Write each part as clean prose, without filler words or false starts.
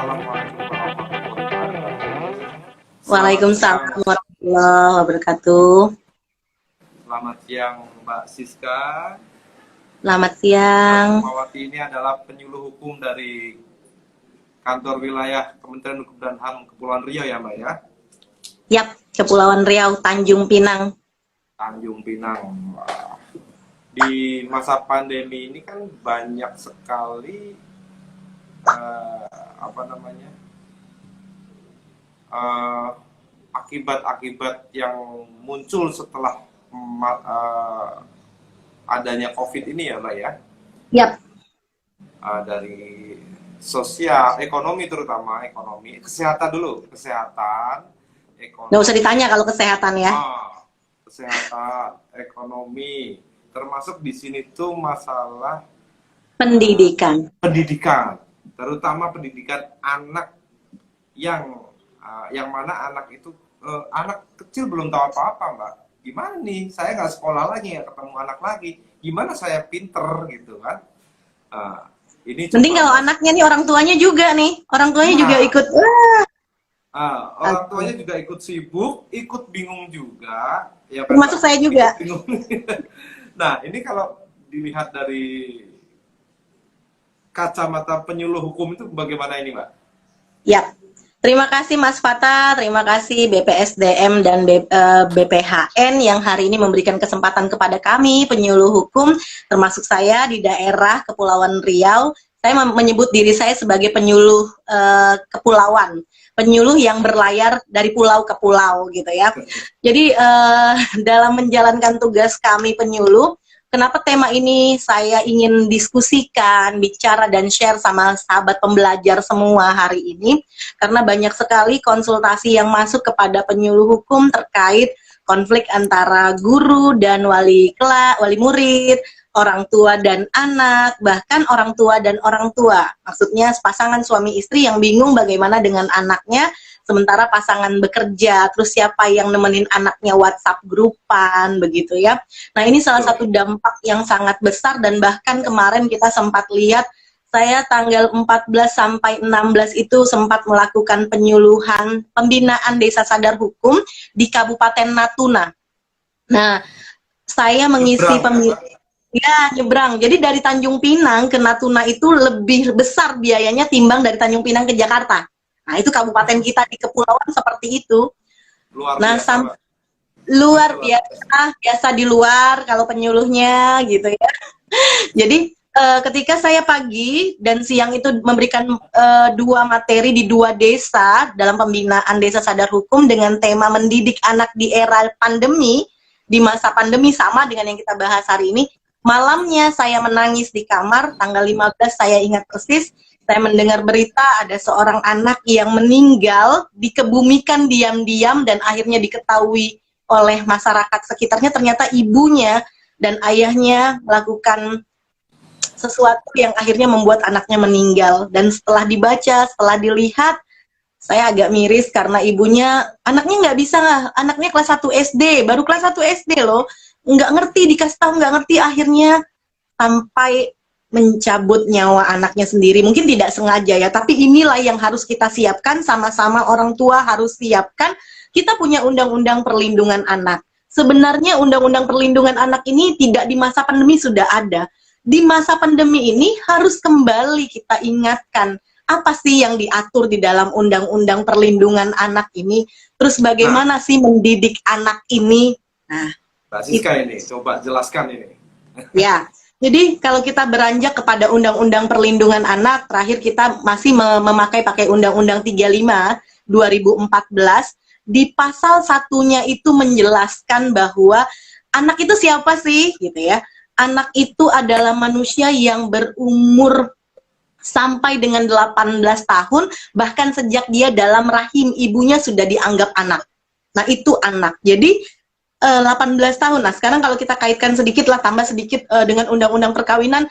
Assalamualaikum warahmatullahi wabarakatuh. Selamat siang, Waalaikumsalam warahmatullahi wabarakatuh. selamat siang Mbak Siska. Selamat Mbak siang. Sukmawati ini adalah penyuluh hukum dari kantor wilayah Kementerian Hukum dan HAM Kepulauan Riau ya Mbak ya? Yap, Kepulauan Riau, Tanjung Pinang. Tanjung Pinang. Wah. Di masa pandemi ini kan banyak sekali apa namanya eh, akibat-akibat yang muncul setelah adanya COVID ini ya Mbak ya. Yap, Dari sosial, ekonomi terutama, ekonomi, kesehatan dulu, kesehatan, nggak usah ekonomi, ditanya kalau kesehatan ya. kesehatan, ekonomi, termasuk di sini tuh masalah Pendidikan. pendidikan, terutama pendidikan anak yang mana anak itu anak kecil belum tahu apa-apa Mbak. Gimana nih? Saya nggak sekolah lagi, ya ketemu anak lagi. Gimana saya pinter gitu kan? Uh, ini Mending kalau coba. anaknya nih orang tuanya juga nih. Orang tuanya juga Nah, ikut. Wah, orang tuanya juga ikut sibuk, ikut bingung juga, ya kan Mbak? termasuk saya Ikut juga. bingung. Nah, ini kalau dilihat dari kacamata penyuluh hukum itu bagaimana ini, Mbak? Yap. Terima kasih Mas Fata, terima kasih BPSDM dan BPHN yang hari ini memberikan kesempatan kepada kami, penyuluh hukum, termasuk saya di daerah Kepulauan Riau. Saya menyebut diri saya sebagai penyuluh kepulauan, penyuluh yang berlayar dari pulau ke pulau gitu ya. Jadi dalam menjalankan tugas kami penyuluh, kenapa tema ini saya ingin diskusikan, bicara dan share sama sahabat pembelajar semua hari ini, karena banyak sekali konsultasi yang masuk kepada penyuluh hukum terkait konflik antara guru dan wali kelas, wali murid, orang tua dan anak, bahkan orang tua dan orang tua. Maksudnya pasangan suami istri yang bingung bagaimana dengan anaknya, sementara pasangan bekerja, terus siapa yang nemenin anaknya WhatsApp grupan, begitu ya. Nah ini salah satu dampak yang sangat besar dan bahkan kemarin kita sempat lihat, saya tanggal 14 sampai 16 itu sempat melakukan penyuluhan pembinaan desa sadar hukum di Kabupaten Natuna. Nah, saya mengisi ya, nyebrang. Jadi dari Tanjung Pinang ke Natuna itu lebih besar biayanya timbang dari Tanjung Pinang ke Jakarta. Nah, itu kabupaten kita di kepulauan seperti itu. Luar Nah, biasa, Mbak. luar biasa di luar kalau penyuluhnya gitu ya. Jadi ketika saya pagi dan siang itu memberikan dua materi di dua desa dalam pembinaan desa sadar hukum dengan tema mendidik anak di era pandemi, di masa pandemi sama dengan yang kita bahas hari ini. Malamnya saya menangis di kamar, tanggal 15 saya ingat persis, saya mendengar berita ada seorang anak yang meninggal, dikebumikan diam-diam dan akhirnya diketahui oleh masyarakat sekitarnya ternyata ibunya dan ayahnya melakukan sesuatu yang akhirnya membuat anaknya meninggal. Dan setelah dibaca, setelah dilihat, saya agak miris karena ibunya, anaknya nggak bisa, anaknya kelas 1 SD, baru kelas 1 SD loh, nggak ngerti, dikasih tahu nggak ngerti, akhirnya sampai mencabut nyawa anaknya sendiri. Mungkin tidak sengaja ya, tapi inilah yang harus kita siapkan, sama-sama orang tua harus siapkan. Kita punya undang-undang perlindungan anak. Sebenarnya undang-undang perlindungan anak ini tidak di masa pandemi sudah ada. Di masa pandemi ini harus kembali kita ingatkan apa sih yang diatur di dalam undang-undang perlindungan anak ini, terus bagaimana sih mendidik anak ini. Nah, Mbak Siska ini, coba jelaskan ini. ya, jadi kalau kita beranjak kepada undang-undang perlindungan anak, terakhir kita masih pakai undang-undang 35 2014, di pasal satunya itu menjelaskan bahwa anak itu siapa sih gitu ya. Anak itu adalah manusia yang berumur sampai dengan 18 tahun, bahkan sejak dia dalam rahim ibunya sudah dianggap anak. Nah, itu anak. Jadi 18 tahun. Nah, sekarang kalau kita kaitkan sedikit lah, tambah sedikit dengan undang-undang perkawinan,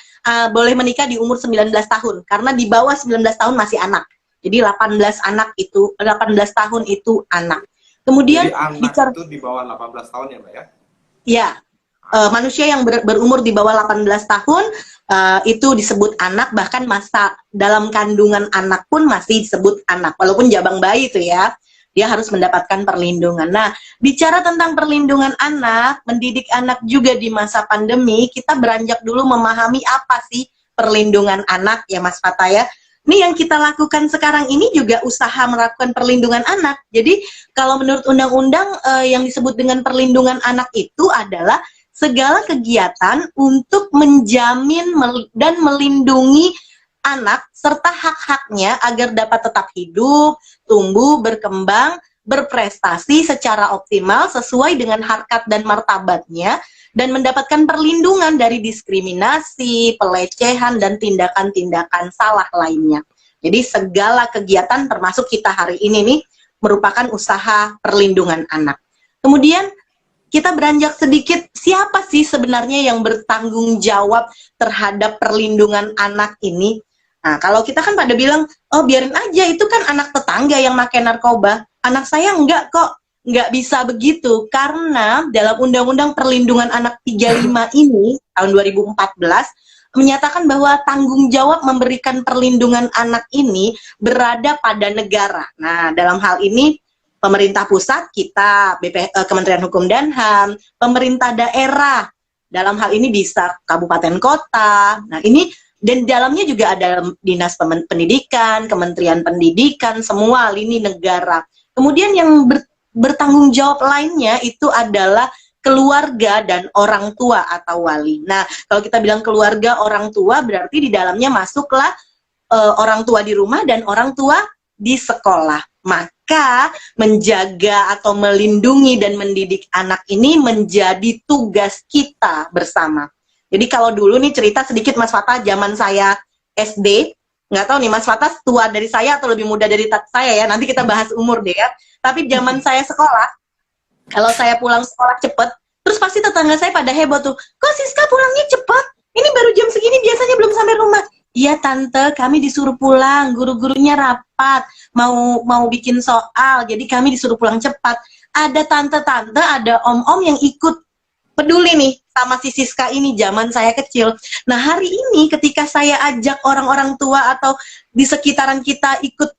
boleh menikah di umur 19 tahun. Karena di bawah 19 tahun masih anak. Jadi 18 tahun itu anak. Kemudian Jadi anak itu di bawah 18 tahun ya Mbak ya? ya, manusia yang berumur di bawah 18 tahun, itu disebut anak, bahkan masa dalam kandungan anak pun masih disebut anak, walaupun jabang bayi itu ya, dia harus mendapatkan perlindungan. Nah, bicara tentang perlindungan anak, mendidik anak juga di masa pandemi, kita beranjak dulu memahami apa sih perlindungan anak ya Mas Fata ya. Ini yang kita lakukan sekarang ini juga usaha melakukan perlindungan anak. Jadi kalau menurut undang-undang yang disebut dengan perlindungan anak itu adalah segala kegiatan untuk menjamin dan melindungi anak serta hak-haknya agar dapat tetap hidup, tumbuh, berkembang, berprestasi secara optimal sesuai dengan harkat dan martabatnya dan mendapatkan perlindungan dari diskriminasi, pelecehan, dan tindakan-tindakan salah lainnya. Jadi segala kegiatan termasuk kita hari ini nih merupakan usaha perlindungan anak. Kemudian kita beranjak sedikit, siapa sih sebenarnya yang bertanggung jawab terhadap perlindungan anak ini? Nah, kalau kita kan pada bilang, oh biarin aja, itu kan anak tetangga yang pakai narkoba. Anak saya enggak kok, enggak bisa begitu. Karena dalam Undang-Undang Perlindungan Anak 35 ini, tahun 2014, menyatakan bahwa tanggung jawab memberikan perlindungan anak ini berada pada negara. Nah, dalam hal ini, pemerintah pusat kita, Kementerian Hukum dan HAM, pemerintah daerah, dalam hal ini bisa kabupaten kota. Nah ini, dan dalamnya juga ada dinas pendidikan, kementerian pendidikan, semua lini negara. Kemudian yang bertanggung jawab lainnya itu adalah keluarga dan orang tua atau wali. Nah kalau kita bilang keluarga orang tua berarti di dalamnya masuklah orang tua di rumah dan orang tua di sekolah. Maka menjaga atau melindungi dan mendidik anak ini menjadi tugas kita bersama. Jadi kalau dulu nih cerita sedikit Mas Fata, zaman saya SD, nggak tahu nih Mas Fata tua dari saya atau lebih muda dari saya ya, nanti kita bahas umur deh ya. Tapi zaman saya sekolah, kalau saya pulang sekolah cepet, terus pasti tetangga saya pada heboh tuh, kok Siska pulangnya cepet? Ini baru jam segini, biasanya belum sampai rumah. Iya tante, kami disuruh pulang, guru-gurunya rapat, mau bikin soal, jadi kami disuruh pulang cepat. Ada tante-tante, ada om-om yang ikut peduli nih sama si Siska ini zaman saya kecil. Nah hari ini ketika saya ajak orang-orang tua atau di sekitaran kita ikut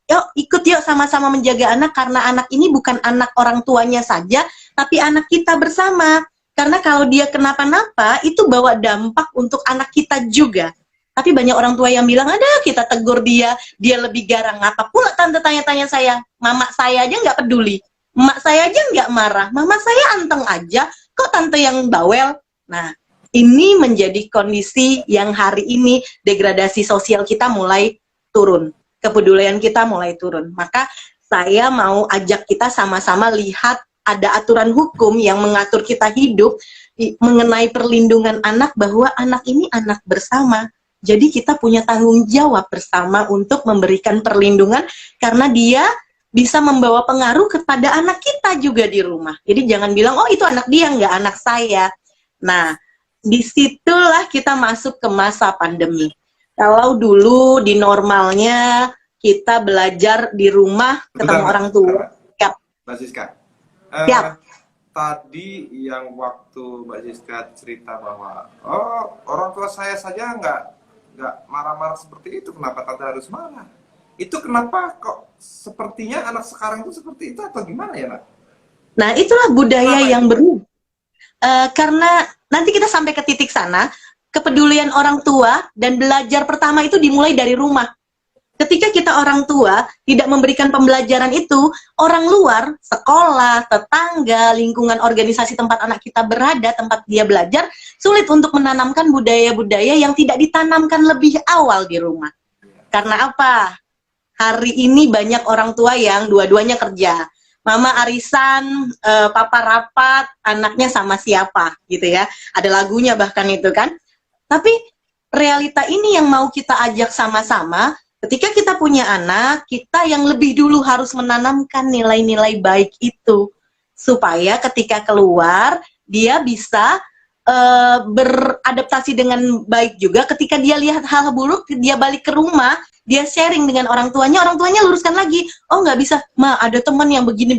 yuk sama-sama menjaga anak, karena anak ini bukan anak orang tuanya saja, tapi anak kita bersama. Karena kalau dia kenapa-napa, itu bawa dampak untuk anak kita juga. Tapi banyak orang tua yang bilang, ada kita tegur dia lebih garang. Apa pula tante tanya-tanya saya, mama saya aja nggak peduli, emak saya aja nggak marah, mama saya anteng aja, kok tante yang bawel? Nah, ini menjadi kondisi yang hari ini degradasi sosial kita mulai turun, kepedulian kita mulai turun. Maka saya mau ajak kita sama-sama lihat ada aturan hukum yang mengatur kita hidup mengenai perlindungan anak, bahwa anak ini anak bersama. Jadi kita punya tanggung jawab bersama untuk memberikan perlindungan karena dia bisa membawa pengaruh kepada anak kita juga di rumah. Jadi jangan bilang, oh itu anak dia, nggak anak saya. Nah, disitulah kita masuk ke masa pandemi. Kalau dulu di normalnya kita belajar di rumah, ketemu orang tua. Siap. Mbak Siska. Siap. Tadi yang waktu Mbak Siska cerita bahwa, oh orang tua saya saja nggak marah-marah seperti itu, kenapa tante harus marah? Itu kenapa kok sepertinya anak sekarang itu seperti itu atau gimana ya, Nak? Nah, itulah budaya yang berubah. Karena nanti kita sampai ke titik sana, kepedulian orang tua dan belajar pertama itu dimulai dari rumah. Ketika kita orang tua tidak memberikan pembelajaran itu, orang luar, sekolah, tetangga, lingkungan organisasi tempat anak kita berada, tempat dia belajar, sulit untuk menanamkan budaya-budaya yang tidak ditanamkan lebih awal di rumah. Karena apa? Hari ini banyak orang tua yang dua-duanya kerja. Mama arisan, papa rapat, anaknya sama siapa gitu ya. Ada lagunya bahkan itu kan. Tapi realita ini yang mau kita ajak sama-sama. Ketika kita punya anak, kita yang lebih dulu harus menanamkan nilai-nilai baik itu. Supaya ketika keluar, dia bisa beradaptasi dengan baik juga. Ketika dia lihat hal buruk, dia balik ke rumah, dia sharing dengan orang tuanya luruskan lagi. Oh nggak bisa, Ma ada teman yang begini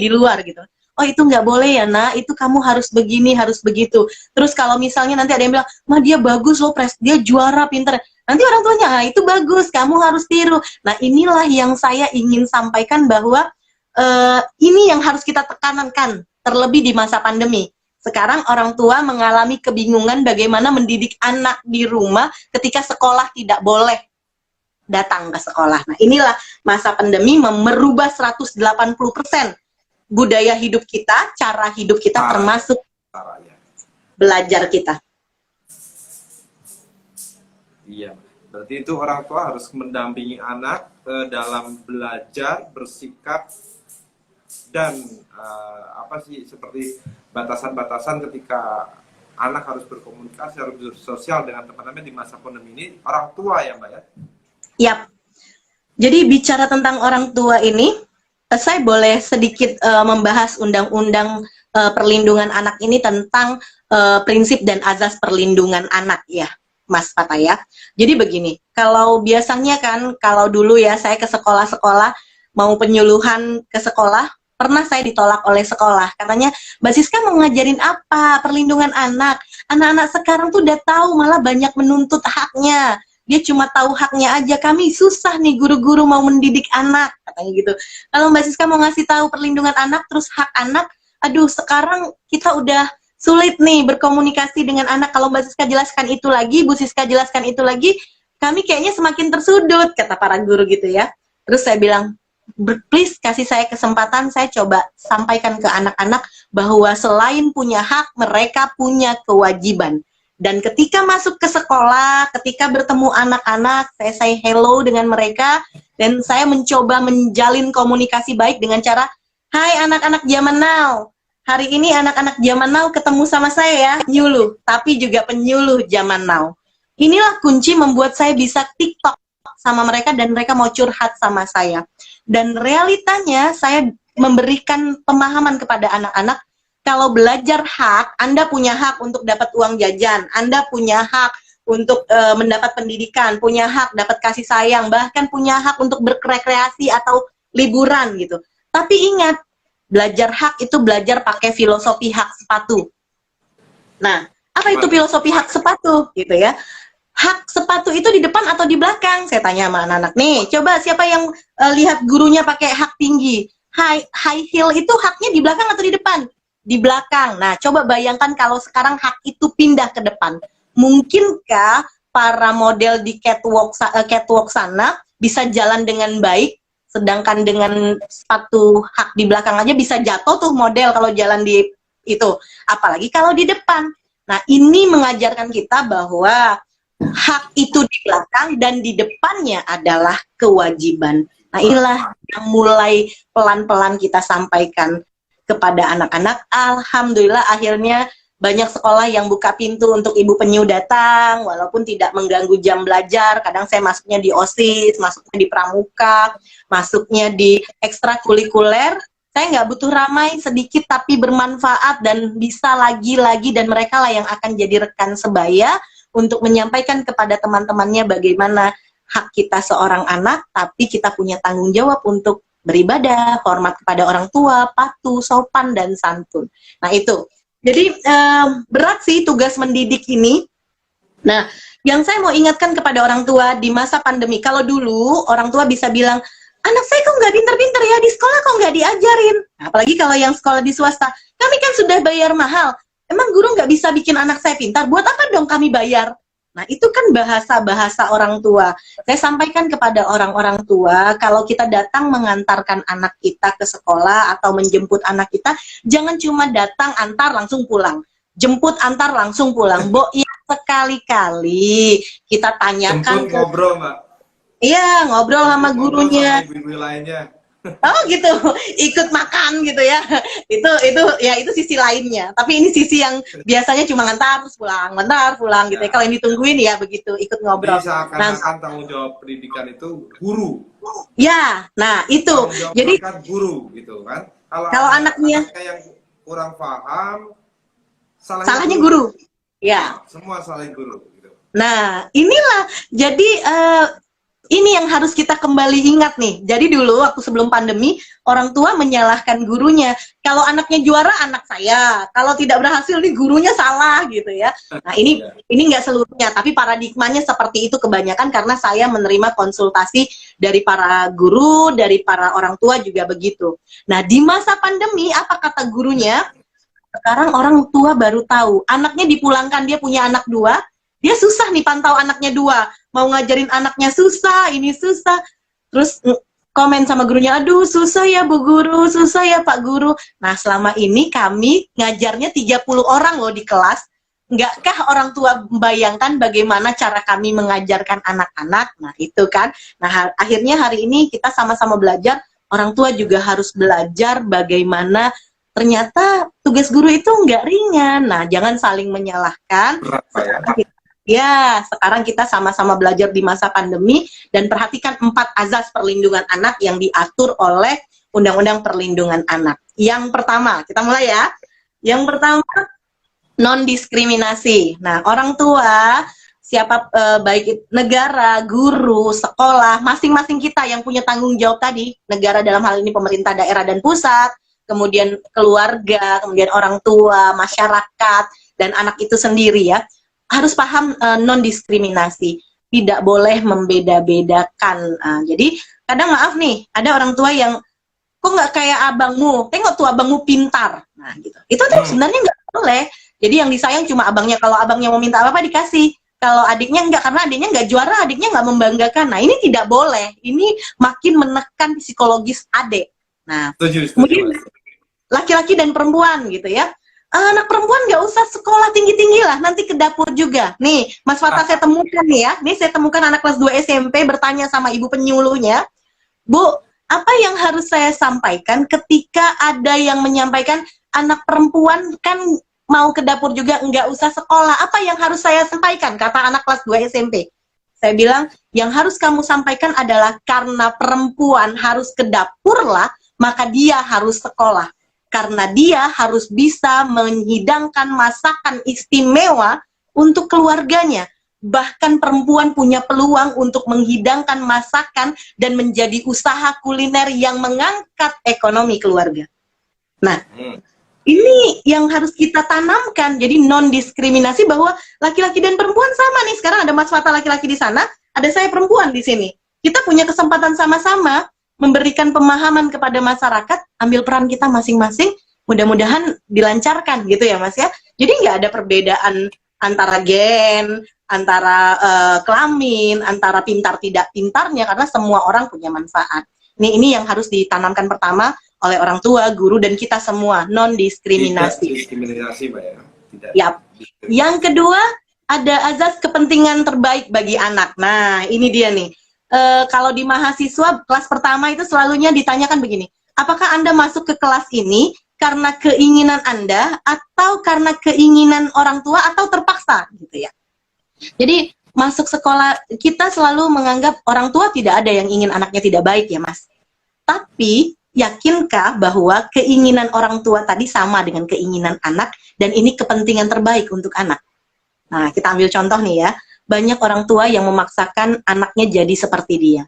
di luar gitu. oh itu nggak boleh ya nak, itu kamu harus begini, harus begitu. Terus kalau misalnya nanti ada yang bilang, mah dia bagus loh, dia juara, pinter. Nanti orang tuanya, ah itu bagus, kamu harus tiru. Nah inilah yang saya ingin sampaikan bahwa ini yang harus kita tekankan, terlebih di masa pandemi. Sekarang orang tua mengalami kebingungan bagaimana mendidik anak di rumah ketika sekolah tidak boleh datang ke sekolah. Nah, inilah masa pandemi merubah 180% budaya hidup kita, cara hidup kita, termasuk belajar kita. Iya, berarti itu orang tua harus mendampingi anak dalam belajar, bersikap, dan seperti batasan-batasan ketika anak harus berkomunikasi, harus bersosial dengan teman-teman di masa pandemi ini, orang tua ya Mbak ya? Yap. Jadi bicara tentang orang tua ini, saya boleh sedikit membahas undang-undang perlindungan anak ini tentang prinsip dan azas perlindungan anak ya, Mas Fatah ya. Jadi begini, kalau biasanya kan, kalau dulu ya saya ke sekolah-sekolah, mau penyuluhan ke sekolah, pernah saya ditolak oleh sekolah. Katanya, Mbak Siska mau ngajarin apa? Perlindungan anak. Anak-anak sekarang tuh udah tahu, malah banyak menuntut haknya. Dia cuma tahu haknya aja, kami susah nih guru-guru mau mendidik anak, katanya gitu. Kalau Mbak Siska mau ngasih tahu perlindungan anak, terus hak anak, aduh sekarang kita udah sulit nih berkomunikasi dengan anak. Kalau Mbak Siska jelaskan itu lagi, Bu Siska jelaskan itu lagi, kami kayaknya semakin tersudut, kata para guru gitu ya. Terus saya bilang, please kasih saya kesempatan, saya coba sampaikan ke anak-anak bahwa selain punya hak, mereka punya kewajiban. Dan ketika masuk ke sekolah, ketika bertemu anak-anak, saya say hello dengan mereka, dan saya mencoba menjalin komunikasi baik dengan cara, hai anak-anak zaman now, hari ini anak-anak zaman now ketemu sama saya ya, penyuluh, tapi juga penyuluh zaman now. Inilah kunci membuat saya bisa TikTok sama mereka, dan mereka mau curhat sama saya. Dan realitanya, saya memberikan pemahaman kepada anak-anak, kalau belajar hak, Anda punya hak untuk dapat uang jajan, Anda punya hak untuk mendapat pendidikan, punya hak dapat kasih sayang, bahkan punya hak untuk berrekreasi atau liburan gitu. Tapi ingat, belajar hak itu belajar pakai filosofi hak sepatu. Nah, apa itu filosofi hak sepatu gitu ya? Hak sepatu itu di depan atau di belakang? Saya tanya sama anak-anak nih, coba siapa yang lihat gurunya pakai hak tinggi? High heel itu haknya di belakang atau di depan? Di belakang. Nah, coba bayangkan kalau sekarang hak itu pindah ke depan. Mungkinkah para model di catwalk sana bisa jalan dengan baik, sedangkan dengan sepatu hak di belakang aja bisa jatuh tuh model kalau jalan di itu. Apalagi kalau di depan. Nah, ini mengajarkan kita bahwa hak itu di belakang dan di depannya adalah kewajiban. Nah, inilah yang mulai pelan-pelan kita sampaikan kepada anak-anak. Alhamdulillah akhirnya banyak sekolah yang buka pintu untuk ibu penyu datang, walaupun tidak mengganggu jam belajar. Kadang saya masuknya di OSIS, masuknya di pramuka, masuknya di ekstrakurikuler. Saya nggak butuh ramai, sedikit tapi bermanfaat dan bisa lagi-lagi, dan mereka lah yang akan jadi rekan sebaya untuk menyampaikan kepada teman-temannya bagaimana hak kita seorang anak, tapi kita punya tanggung jawab untuk beribadah, hormat kepada orang tua, patuh, sopan, dan santun. Nah itu, jadi berat sih tugas mendidik ini. Nah, yang saya mau ingatkan kepada orang tua di masa pandemi, kalau dulu orang tua bisa bilang, anak saya kok nggak pinter-pinter ya, di sekolah kok nggak diajarin. Nah, apalagi kalau yang sekolah di swasta, kami kan sudah bayar mahal, emang guru nggak bisa bikin anak saya pintar, buat apa dong kami bayar? Nah, itu kan bahasa-bahasa orang tua. Saya sampaikan kepada orang-orang tua, kalau kita datang mengantarkan anak kita ke sekolah atau menjemput anak kita, jangan cuma datang, antar, langsung pulang. Jemput, antar, langsung pulang. Ya sekali-kali kita tanyakan. Jemput ngobrol, Mbak. Iya, ngobrol sama gurunya. Sama ibu-ibu lainnya. Oh gitu, ikut makan gitu ya. Itu sisi lainnya. Tapi ini sisi yang biasanya cuma ngantar terus pulang gitu ya. Kalau yang ditungguin ya begitu, ikut ngobrol. Bisa akan tanggung jawab pendidikan itu guru. Ya, nah itu. Jadi guru gitu kan. Kalau anaknya yang kurang paham, salahnya guru. Ya. Semua salah guru gitu. Nah, inilah jadi Ini yang harus kita kembali ingat nih. Jadi dulu waktu sebelum pandemi, orang tua menyalahkan gurunya. Kalau anaknya juara, anak saya. Kalau tidak berhasil, nih gurunya salah gitu ya. Nah ini nggak seluruhnya, tapi paradigmanya seperti itu kebanyakan karena saya menerima konsultasi dari para guru, dari para orang tua juga begitu. Nah di masa pandemi, apa kata gurunya? Sekarang orang tua baru tahu, anaknya dipulangkan, dia punya anak 2, dia susah nih pantau anaknya 2, mau ngajarin anaknya susah, ini susah, terus komen sama gurunya, aduh susah ya Bu Guru, susah ya Pak Guru. Nah selama ini kami ngajarnya 30 orang loh di kelas, nggaklah orang tua membayangkan bagaimana cara kami mengajarkan anak-anak, nah itu kan, nah akhirnya hari ini kita sama-sama belajar, orang tua juga harus belajar bagaimana ternyata tugas guru itu nggak ringan. Nah, jangan saling menyalahkan. Sekarang kita sama-sama belajar di masa pandemi dan perhatikan 4 azas perlindungan anak yang diatur oleh Undang-Undang Perlindungan Anak. Yang pertama, kita mulai ya. Yang pertama, non-diskriminasi. Nah, orang tua, siapa baik negara, guru, sekolah, masing-masing kita yang punya tanggung jawab tadi, negara dalam hal ini pemerintah daerah dan pusat, kemudian keluarga, kemudian orang tua, masyarakat, dan anak itu sendiri ya, harus paham non-diskriminasi, tidak boleh membeda-bedakan. Jadi kadang maaf nih, ada orang tua yang kok nggak kayak abangmu, tengok tuh abangmu pintar, nah gitu. Itu tuh sebenarnya nggak boleh. Jadi yang disayang cuma abangnya, kalau abangnya mau minta apa-apa dikasih. Kalau adiknya enggak, karena adiknya nggak juara, adiknya nggak membanggakan. Nah ini tidak boleh, ini makin menekan psikologis adik. Nah, kemudian laki-laki dan perempuan gitu ya. Anak perempuan nggak usah sekolah tinggi-tinggi lah, nanti ke dapur juga. Nih, Mas Fata saya temukan nih ya. Nih saya temukan anak kelas 2 SMP bertanya sama ibu penyuluhnya, Bu, apa yang harus saya sampaikan ketika ada yang menyampaikan anak perempuan kan mau ke dapur juga nggak usah sekolah. Apa yang harus saya sampaikan? Kata anak kelas 2 SMP. Saya bilang, yang harus kamu sampaikan adalah karena perempuan harus ke dapur lah, maka dia harus sekolah. Karena dia harus bisa menghidangkan masakan istimewa untuk keluarganya. Bahkan perempuan punya peluang untuk menghidangkan masakan dan menjadi usaha kuliner yang mengangkat ekonomi keluarga. Nah, ini yang harus kita tanamkan. Jadi non-diskriminasi bahwa laki-laki dan perempuan sama nih. Sekarang ada Mas Fata laki-laki di sana, ada saya perempuan di sini. Kita punya kesempatan sama-sama memberikan pemahaman kepada masyarakat, ambil peran kita masing-masing, mudah-mudahan dilancarkan gitu ya Mas ya. Jadi nggak ada perbedaan antara gen, antara kelamin, antara pintar tidak pintarnya, karena semua orang punya manfaat. Ini yang harus ditanamkan pertama oleh orang tua, guru, dan kita semua, non-diskriminasi. Tidak diskriminasi, Mbak ya. Tidak. Yap. Yang kedua, ada azas kepentingan terbaik bagi anak. Nah, ini dia nih. Kalau di mahasiswa kelas pertama itu selalunya ditanyakan begini, apakah Anda masuk ke kelas ini karena keinginan Anda atau karena keinginan orang tua atau terpaksa gitu ya. Jadi masuk sekolah kita selalu menganggap orang tua tidak ada yang ingin anaknya tidak baik ya Mas. Tapi yakinkah bahwa keinginan orang tua tadi sama dengan keinginan anak dan ini kepentingan terbaik untuk anak? Nah, kita ambil contoh nih ya. Banyak orang tua yang memaksakan anaknya jadi seperti dia.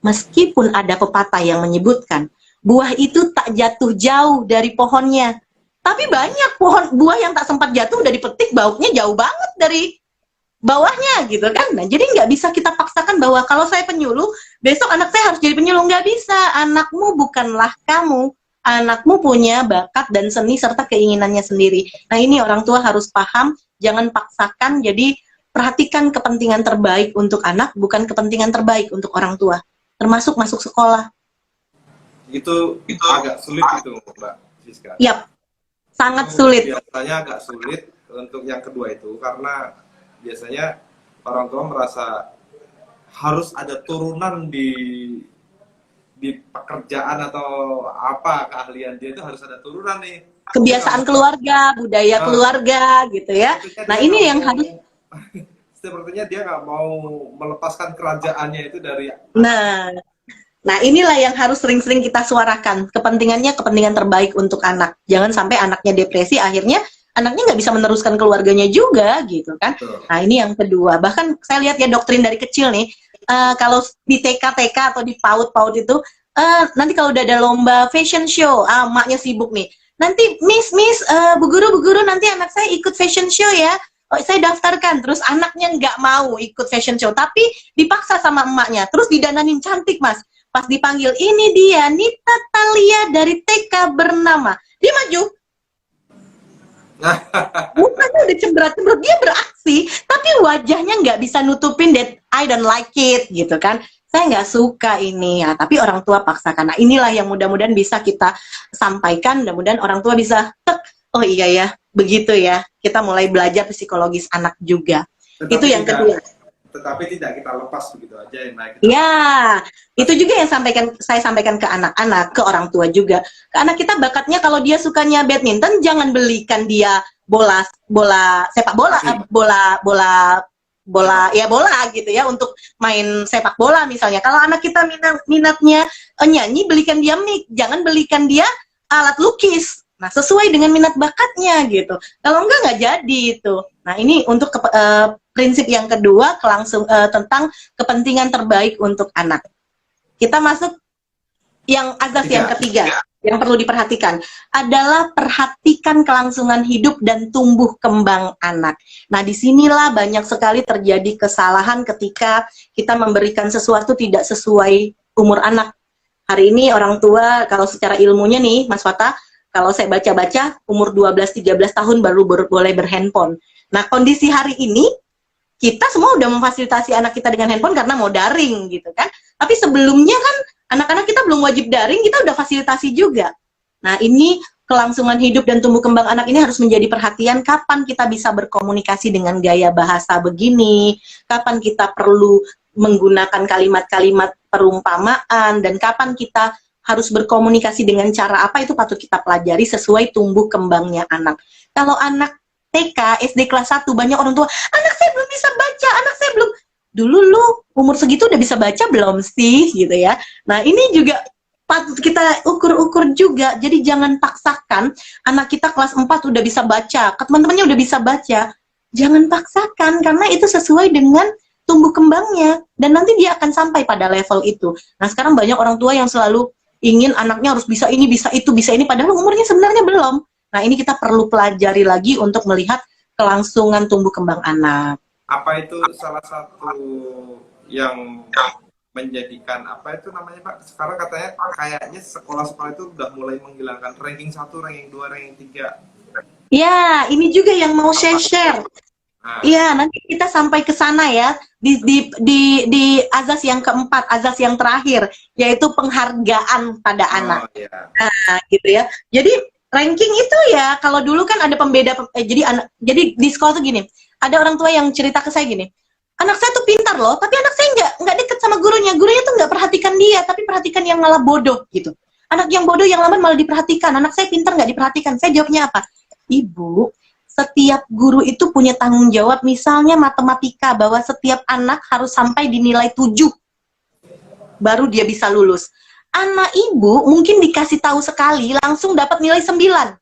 Meskipun ada pepatah yang menyebutkan, buah itu tak jatuh jauh dari pohonnya. Tapi banyak buah yang tak sempat jatuh udah dipetik, baunya jauh banget dari bawahnya gitu kan. Nah, jadi nggak bisa kita paksakan bahwa kalau saya penyuluh, besok anak saya harus jadi penyuluh. Nggak bisa, anakmu bukanlah kamu. Anakmu punya bakat dan seni serta keinginannya sendiri. Nah, ini orang tua harus paham, jangan paksakan, jadi perhatikan kepentingan terbaik untuk anak, bukan kepentingan terbaik untuk orang tua, termasuk masuk sekolah. Itu agak sulit itu, Mbak Siska. Yap, sangat sulit. Biasanya agak sulit untuk yang kedua itu, karena biasanya orang tua merasa harus ada turunan di pekerjaan atau apa keahlian dia itu harus ada turunan nih. Kebiasaan keluarga, budaya keluarga gitu ya. Nah ini yang harus. Sepertinya dia nggak mau melepaskan kerajaannya itu dari. Nah inilah yang harus sering-sering kita suarakan. Kepentingannya kepentingan terbaik untuk anak. Jangan sampai anaknya depresi, akhirnya anaknya nggak bisa meneruskan keluarganya juga gitu kan. Nah ini yang kedua. Bahkan saya lihat ya doktrin dari kecil nih. kalau di TK atau di PAUD itu nanti kalau udah ada lomba fashion show, emaknya sibuk nih. Nanti Miss, Bu Guru nanti anak saya ikut fashion show ya. Oh, saya daftarkan, terus anaknya nggak mau ikut fashion show, tapi dipaksa sama emaknya, terus didananin cantik Mas. Pas dipanggil, ini dia Nita Talia dari TK bernama, dia maju. Mukanya udah cemberut-cemberut, dia beraksi, tapi wajahnya nggak bisa nutupin that I don't like it gitu kan. Saya nggak suka ini ya, tapi orang tua paksakan. Nah inilah yang mudah-mudahan bisa kita sampaikan, mudah-mudahan orang tua bisa, oh iya ya, begitu ya. Kita mulai belajar psikologis anak juga. Itu yang kedua. Tetapi tidak kita lepas begitu aja yang naik. Ya, itu juga yang saya sampaikan ke anak-anak, ke orang tua juga. Ke anak kita bakatnya kalau dia sukanya badminton, jangan belikan dia bola sepak bola, bola gitu ya untuk main sepak bola misalnya. Kalau anak kita minatnya nyanyi, belikan dia mic, jangan belikan dia alat lukis. Nah, sesuai dengan minat bakatnya gitu. Kalau enggak jadi itu. Nah, ini untuk prinsip yang kedua tentang kepentingan terbaik untuk anak. Kita masuk yang azas yang ketiga yang perlu diperhatikan adalah perhatikan kelangsungan hidup dan tumbuh kembang anak. Nah, disinilah banyak sekali terjadi kesalahan ketika kita memberikan sesuatu tidak sesuai umur anak. Hari ini orang tua kalau secara ilmunya nih, Mas Fatah, kalau saya baca-baca umur 12-13 tahun baru boleh berhandphone. Nah, kondisi hari ini kita semua udah memfasilitasi anak kita dengan handphone karena mau daring gitu kan. Tapi sebelumnya kan anak-anak kita belum wajib daring, kita udah fasilitasi juga. Nah, ini kelangsungan hidup dan tumbuh kembang anak ini harus menjadi perhatian. Kapan kita bisa berkomunikasi dengan gaya bahasa begini, kapan kita perlu menggunakan kalimat-kalimat perumpamaan, dan kapan kita harus berkomunikasi dengan cara apa, itu patut kita pelajari sesuai tumbuh kembangnya anak. Kalau anak TK, SD kelas 1, banyak orang tua, anak saya belum bisa baca, anak saya belum. Dulu lu umur segitu udah bisa baca belum sih gitu ya. Nah, ini juga patut kita ukur-ukur juga. Jadi jangan paksakan anak kita kelas 4 udah bisa baca, teman-temannya udah bisa baca. Jangan paksakan karena itu sesuai dengan tumbuh kembangnya dan nanti dia akan sampai pada level itu. Nah, sekarang banyak orang tua yang selalu ingin anaknya harus bisa ini, bisa itu, bisa ini, padahal umurnya sebenarnya belum. Nah, ini kita perlu pelajari lagi untuk melihat kelangsungan tumbuh kembang anak. Apa itu salah satu yang menjadikan, apa itu namanya Pak? Sekarang katanya kayaknya sekolah-sekolah itu udah mulai menghilangkan ranking 1, ranking 2, ranking 3. Ya, ini juga yang mau saya share. Iya, nanti kita sampai ke sana ya, di azas yang keempat, azas yang terakhir, yaitu penghargaan pada anak. Iya. Nah, gitu ya. Jadi ranking itu ya, kalau dulu kan ada pembeda, jadi di sekolah tuh gini, ada orang tua yang cerita ke saya gini, anak saya tuh pintar loh, tapi anak saya nggak deket sama gurunya tuh nggak perhatikan dia, tapi perhatikan yang malah bodoh gitu. Anak yang bodoh yang lamban malah diperhatikan, anak saya pintar nggak diperhatikan. Saya jawabnya apa? Ibu, setiap guru itu punya tanggung jawab, misalnya matematika, bahwa setiap anak harus sampai di nilai 7 baru dia bisa lulus. Anak ibu mungkin dikasih tahu sekali langsung dapat nilai 9.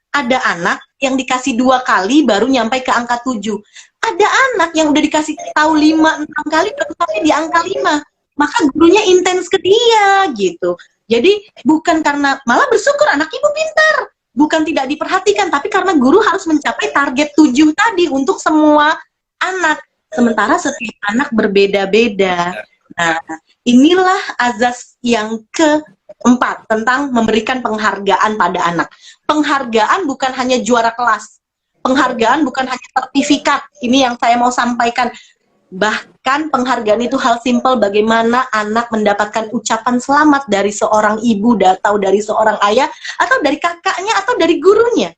Ada anak yang dikasih 2 kali baru nyampe ke angka 7. Ada anak yang udah dikasih tahu 5-6 kali baru sampai di angka 5. Maka gurunya intens ke dia gitu. Jadi bukan karena, malah bersyukur anak ibu pintar, bukan tidak diperhatikan, tapi karena guru harus mencapai target 7 tadi untuk semua anak. Sementara setiap anak berbeda-beda. Nah, inilah azas yang keempat tentang memberikan penghargaan pada anak. Penghargaan bukan hanya juara kelas. Penghargaan bukan hanya sertifikat. Ini yang saya mau sampaikan. Bahkan penghargaan itu hal simpel, bagaimana anak mendapatkan ucapan selamat dari seorang ibu atau dari seorang ayah atau dari kakaknya atau dari gurunya.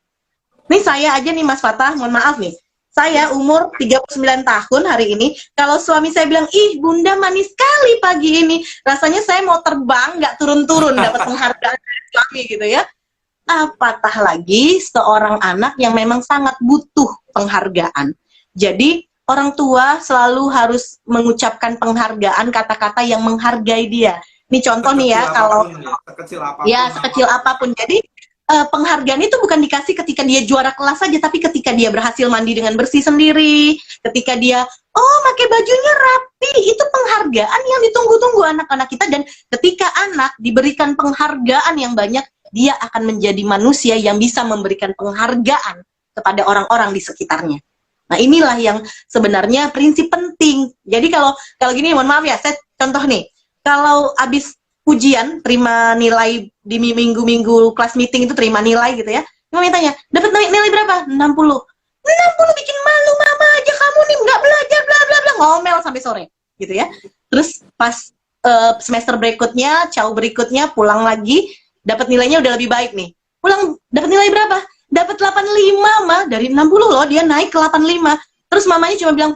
Nih saya aja nih Mas Fatah, mohon maaf nih. Saya umur 39 tahun hari ini, kalau suami saya bilang, ih bunda manis sekali pagi ini, rasanya saya mau terbang, nggak turun-turun dapat penghargaan dari suami gitu ya. Apatah lagi seorang anak yang memang sangat butuh penghargaan. Jadi orang tua selalu harus mengucapkan penghargaan, kata-kata yang menghargai dia. Ini contoh nih ya, kalau sekecil apapun. Jadi penghargaan itu bukan dikasih ketika dia juara kelas saja, tapi ketika dia berhasil mandi dengan bersih sendiri, ketika dia pakai bajunya rapi, itu penghargaan penghargaan yang ditunggu-tunggu anak-anak kita, dan ketika anak diberikan penghargaan yang banyak, dia akan menjadi manusia yang bisa memberikan penghargaan kepada orang-orang di sekitarnya. Nah, inilah yang sebenarnya prinsip penting. Jadi kalau gini, mohon maaf ya, saya contoh nih, kalau habis ujian terima nilai di minggu-minggu kelas meeting itu terima nilai gitu ya, mama tanya, dapat nilai berapa? 60. 60 bikin malu mama aja, kamu nih nggak belajar bla bla bla, ngomel sampai sore gitu ya. Terus pas semester berikutnya, berikutnya pulang lagi, dapat nilainya udah lebih baik nih. Pulang dapat nilai berapa? Dapat 85 mah, dari 60 loh dia naik ke 85. Terus mamanya cuma bilang,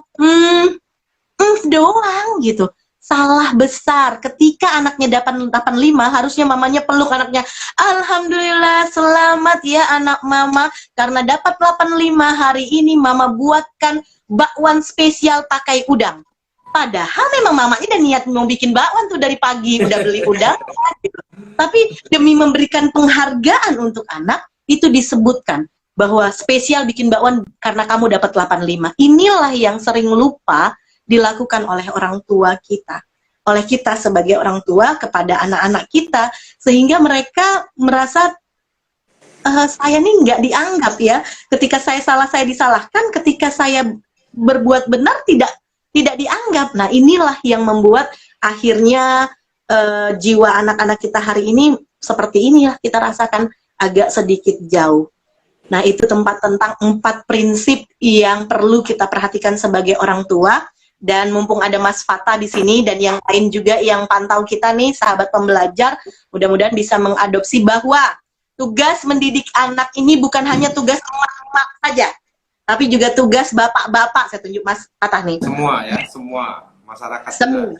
doang gitu. Salah besar. Ketika anaknya dapat 85, harusnya mamanya peluk anaknya. Alhamdulillah, selamat ya anak mama, karena dapat 85 hari ini mama buatkan bakwan spesial pakai udang. Padahal memang mamanya udah niat mau bikin bakwan tuh dari pagi, udah beli udang. Gitu. Tapi demi memberikan penghargaan untuk anak, itu disebutkan bahwa spesial bikin bakwan karena kamu dapat 85. Inilah yang sering lupa dilakukan oleh orang tua kita, oleh kita sebagai orang tua kepada anak-anak kita, sehingga mereka merasa saya nih nggak dianggap ya. Ketika saya salah, saya disalahkan. Ketika saya berbuat benar, tidak dianggap. Nah, inilah yang membuat akhirnya jiwa anak-anak kita hari ini seperti ini ya, kita rasakan agak sedikit jauh. Nah, itu tentang 4 prinsip yang perlu kita perhatikan sebagai orang tua. Dan mumpung ada Mas Fata di sini dan yang lain juga yang pantau kita nih, sahabat pembelajar, mudah-mudahan bisa mengadopsi bahwa tugas mendidik anak ini bukan hanya tugas emak-emak saja, tapi juga tugas bapak-bapak. Saya tunjuk Mas Fata nih. Semua ya, semua masyarakat. Semua.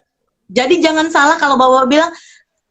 Jadi jangan salah kalau bapak bilang,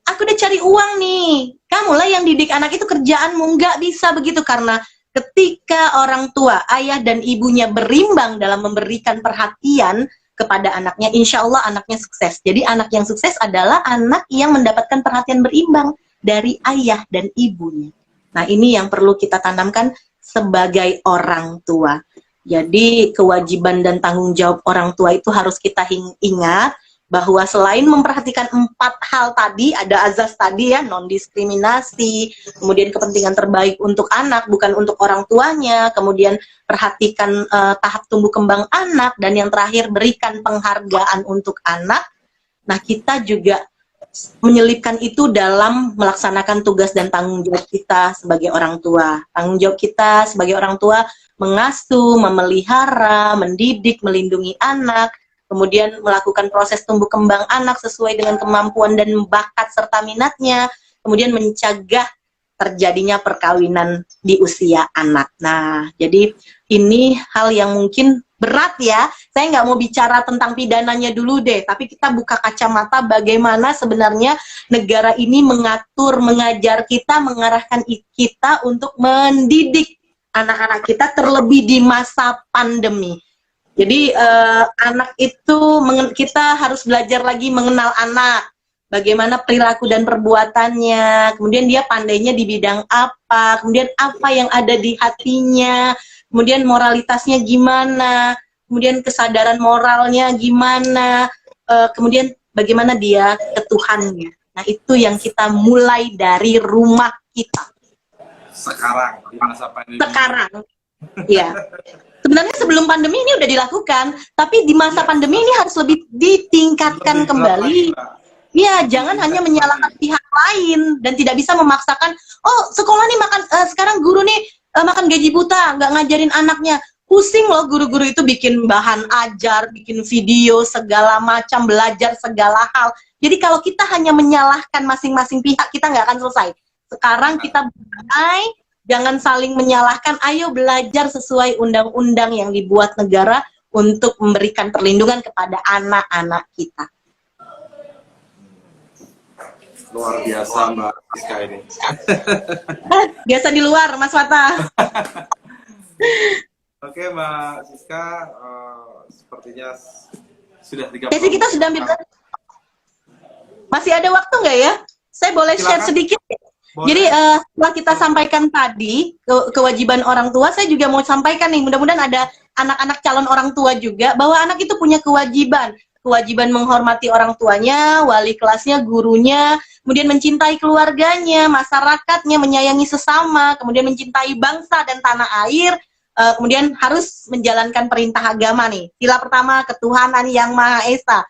aku udah cari uang nih, kamulah yang didik anak itu kerjaanmu. Nggak bisa begitu, karena ketika orang tua, ayah dan ibunya berimbang dalam memberikan perhatian kepada anaknya, insya Allah anaknya sukses. Jadi anak yang sukses adalah anak yang mendapatkan perhatian berimbang dari ayah dan ibunya. Nah, ini yang perlu kita tanamkan sebagai orang tua. Jadi kewajiban dan tanggung jawab orang tua itu harus kita ingat, bahwa selain memperhatikan 4 hal tadi, ada azas tadi ya, non-diskriminasi, kemudian kepentingan terbaik untuk anak, bukan untuk orang tuanya, kemudian perhatikan tahap tumbuh kembang anak, dan yang terakhir berikan penghargaan untuk anak. Nah, kita juga menyelipkan itu dalam melaksanakan tugas dan tanggung jawab kita sebagai orang tua. Tanggung jawab kita sebagai orang tua mengasuh, memelihara, mendidik, melindungi anak, kemudian melakukan proses tumbuh kembang anak sesuai dengan kemampuan dan bakat serta minatnya, kemudian mencegah terjadinya perkawinan di usia anak. Nah, jadi ini hal yang mungkin berat ya. Saya nggak mau bicara tentang pidananya dulu deh, tapi kita buka kacamata bagaimana sebenarnya negara ini mengatur, mengajar kita, mengarahkan kita untuk mendidik anak-anak kita, terlebih di masa pandemi. Jadi anak itu, kita harus belajar lagi mengenal anak, bagaimana perilaku dan perbuatannya, kemudian dia pandainya di bidang apa, kemudian apa yang ada di hatinya, kemudian moralitasnya gimana, kemudian kesadaran moralnya gimana, kemudian bagaimana dia ke Tuhannya. Nah, itu yang kita mulai dari rumah kita. Sekarang, di masa pandemi. Sekarang, ya. Sebenarnya sebelum pandemi ini udah dilakukan, tapi di masa pandemi ini harus lebih ditingkatkan kembali. Iya, jangan hanya menyalahkan pihak lain dan tidak bisa memaksakan, oh sekolah nih makan, sekarang guru nih makan gaji buta, nggak ngajarin anaknya. Pusing loh guru-guru itu bikin bahan ajar, bikin video, segala macam, belajar segala hal. Jadi kalau kita hanya menyalahkan masing-masing pihak, kita nggak akan selesai. Sekarang kita mulai, jangan saling menyalahkan, ayo belajar sesuai undang-undang yang dibuat negara untuk memberikan perlindungan kepada anak-anak kita. Luar biasa Mbak Siska ini. Biasa di luar, Mas Fata. Oke Mbak Siska, sepertinya sudah 30 Jadi kita sudah masih ada waktu nggak ya? Saya boleh Silakan. share sedikit? Boleh. Jadi setelah kita sampaikan tadi kewajiban orang tua, saya juga mau sampaikan nih, mudah-mudahan ada anak-anak calon orang tua juga, bahwa anak itu punya kewajiban. kewajiban menghormati orang tuanya, wali kelasnya, gurunya, kemudian mencintai keluarganya, masyarakatnya, menyayangi sesama, kemudian mencintai bangsa dan tanah air, kemudian harus menjalankan perintah agama nih. Sila pertama, ketuhanan yang Maha Esa,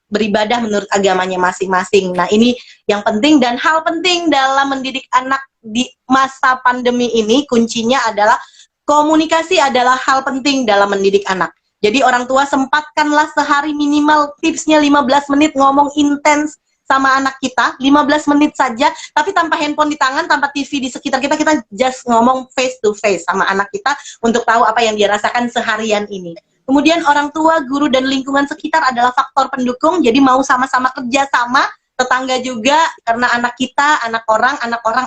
beribadah menurut agamanya masing-masing. Nah, ini yang penting, dan hal penting dalam mendidik anak di masa pandemi ini, kuncinya adalah komunikasi adalah hal penting dalam mendidik anak. Jadi orang tua sempatkanlah sehari minimal, tipsnya 15 menit ngomong intens sama anak kita, 15 menit saja, tapi tanpa handphone di tangan, tanpa TV di sekitar kita, kita just ngomong face to face sama anak kita untuk tahu apa yang dia rasakan seharian ini. Kemudian orang tua, guru, dan lingkungan sekitar adalah faktor pendukung, jadi mau sama-sama kerja sama, tetangga juga, karena anak kita, anak orang,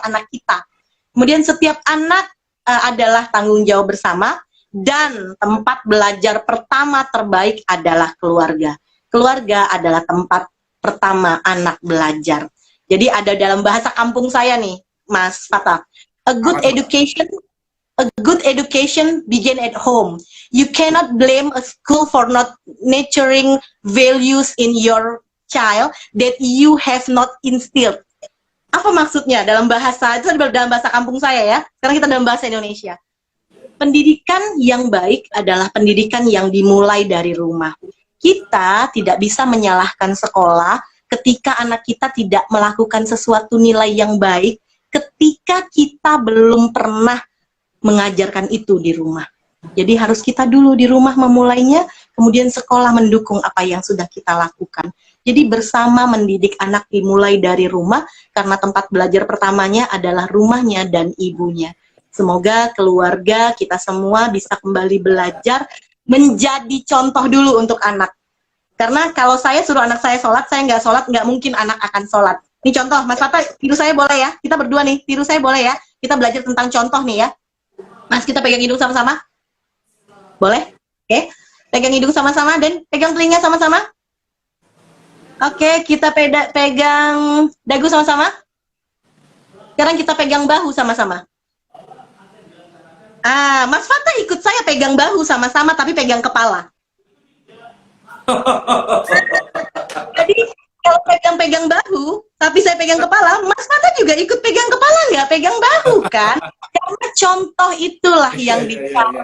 anak kita. Kemudian setiap anak adalah tanggung jawab bersama, dan tempat belajar pertama terbaik adalah keluarga. Keluarga adalah tempat pertama anak belajar. Jadi ada dalam bahasa kampung saya nih, Mas Fatah, a good education begin at home. You cannot blame a school for not nurturing values in your child that you have not instilled. Apa maksudnya dalam bahasa, itu dalam bahasa kampung saya ya, sekarang kita dalam bahasa Indonesia. Pendidikan yang baik adalah pendidikan yang dimulai dari rumah. Kita tidak bisa menyalahkan sekolah ketika anak kita tidak melakukan sesuatu nilai yang baik, ketika kita belum pernah mengajarkan itu di rumah. Jadi harus kita dulu di rumah memulainya, kemudian sekolah mendukung apa yang sudah kita lakukan. Jadi bersama mendidik anak dimulai dari rumah, karena tempat belajar pertamanya adalah rumahnya dan ibunya. Semoga keluarga kita semua bisa kembali belajar, menjadi contoh dulu untuk anak. Karena kalau saya suruh anak saya sholat, saya nggak sholat, nggak mungkin anak akan sholat. Ini contoh, Mas Fatah, tiru saya boleh ya? Kita berdua nih, tiru saya boleh ya? Kita belajar tentang contoh nih ya. Mas, kita pegang hidung sama-sama? Boleh? Oke. Pegang hidung sama-sama dan pegang telinga sama-sama? Oke, kita pegang dagu sama-sama. Sekarang kita pegang bahu sama-sama. Mas Fatah ikut saya pegang bahu sama-sama, tapi pegang kepala. Jadi kalau pegang-pegang bahu, tapi saya pegang kepala, Mas Fatah juga ikut pegang kepala, nggak pegang bahu kan? Karena contoh itulah yang dicari.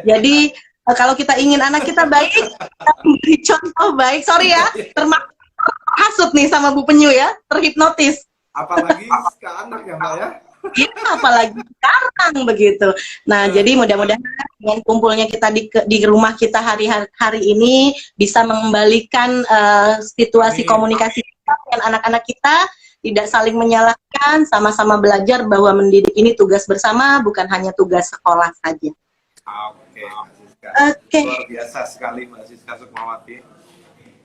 Jadi kalau kita ingin anak kita baik, kita beri contoh baik. Sorry ya, terhasut nih sama Bu Penyu ya, terhipnotis. Apalagi ke anak ya Mbak ya? Ya, apalagi sekarang begitu. Nah, jadi mudah-mudahan dengan kumpulnya kita di rumah kita hari ini bisa mengembalikan situasi komunikasi kita dengan anak-anak kita, tidak saling menyalahkan, sama-sama belajar bahwa mendidik ini tugas bersama, bukan hanya tugas sekolah saja. Oke. Luar biasa sekali Mbak Siska Sukmawati.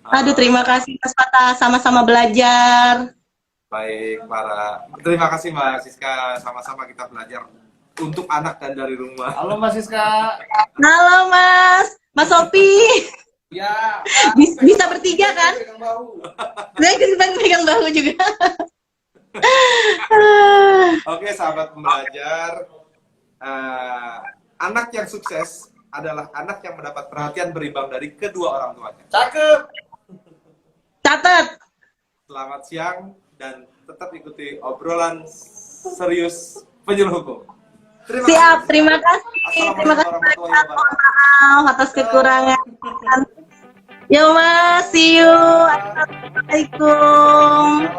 Aduh, terima kasih Mas Fatah, sama-sama belajar. Baik, terima kasih Mbak Siska, sama-sama kita belajar untuk anak dan dari rumah. Halo Mbak Siska. Halo Mas Sopi. Ya. Bisa bertiga kan? Pegang bahu. Saya pegang bahu juga. Oke, sahabat pembelajar, anak yang sukses adalah anak yang mendapat perhatian berimbang dari kedua orang tuanya. Cakep. Catat. Selamat siang dan tetap ikuti obrolan serius penyuluh hukum. Siap, terima kasih. Terima kasih banyak. Mohon maaf atas kekurangan. Yo Mas, see you. Assalamualaikum.